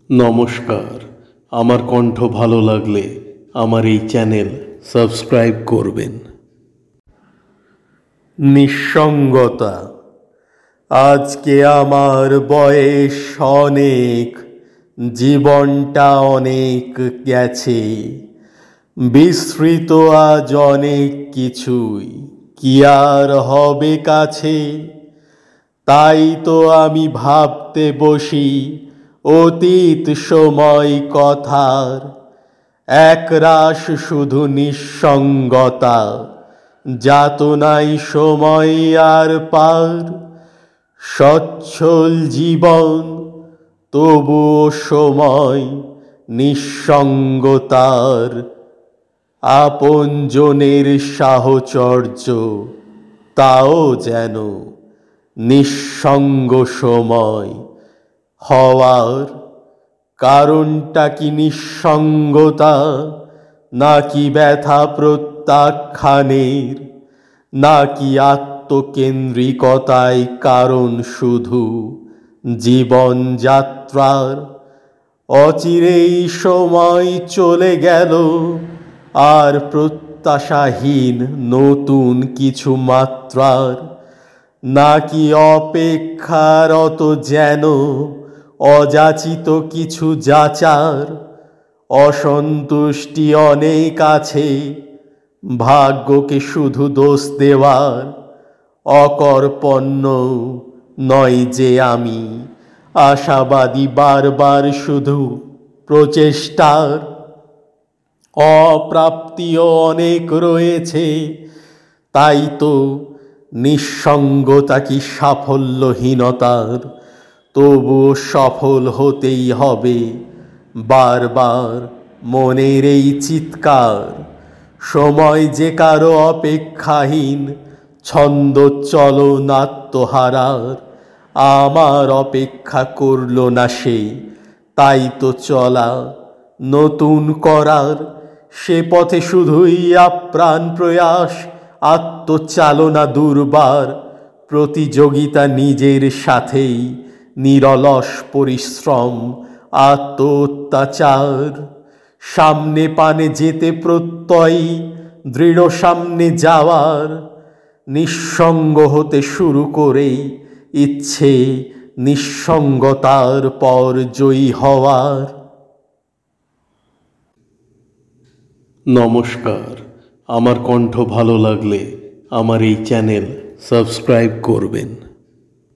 নমস্কার। আমার কণ্ঠ ভালো লাগলে আমার এই চ্যানেল সাবস্ক্রাইব করবেন। নিঃসঙ্গতা। আজকে আমার বয়স অনেক, জীবনটা অনেক গেছে, বিস্মৃত আজ অনেক কিছুই, কি আর হবে কাছে। তাই তো আমি ভাবতে বসি অতীত সময় কথার, একরাশ শুধু নিঃসঙ্গতা, যাতনাই সময় আর পার। সচ্ছল জীবন তবুও সময় নিঃসঙ্গতার, আপনজনের সাহচর্য তাও যেন নিঃসঙ্গ সময় হওয়ার। কারণটা কি নিঃসঙ্গতা, নাকি ব্যথা প্রত্যাখ্যানের, নাকি আত্মকেন্দ্রিকতায় কারণ শুধু জীবনযাত্রার? অচিরেই সময় চলে গেল, আর প্রত্যাশাহীন নতুন কিছু মাত্রার, নাকি অপেক্ষারত যেন অযাচিত কিছু যাচার? অসন্তুষ্টি অনেক আছে, ভাগ্যকে শুধু দোষ দেওয়ার। অকর্পণ্য নয় যে আমি, আশাবাদী বারবার শুধু প্রচেষ্টার। অপ্রাপ্তিও অনেক রয়েছে, তাই তো নিঃসঙ্গতা কি সাফল্যহীনতার? তবুও সফল হতেই হবে বারবার মনের এই চিৎকার। সময় যে কারো অপেক্ষাহীন ছন্দোচ্চলন আত্মহারার, আমার অপেক্ষা করল না সে, তাই তো চলা নতুন করার। সে পথে শুধুই আপ্রাণ প্রয়াস, আত্মচালনা দুর্বার, প্রতিযোগিতা নিজের সাথেই, নিরলস পরিশ্রম, আত্ম অত্যাচার। সামনে পানে যেতে প্রত্যয়ী, দৃঢ় সামনে যাওয়ার, নিঃসঙ্গ হতে শুরু করেই ইচ্ছে নিঃসঙ্গতার পর জয়ী হওয়ার। নমস্কার। আমার কণ্ঠ ভালো লাগলে আমার এই চ্যানেল সাবস্ক্রাইব করবেন।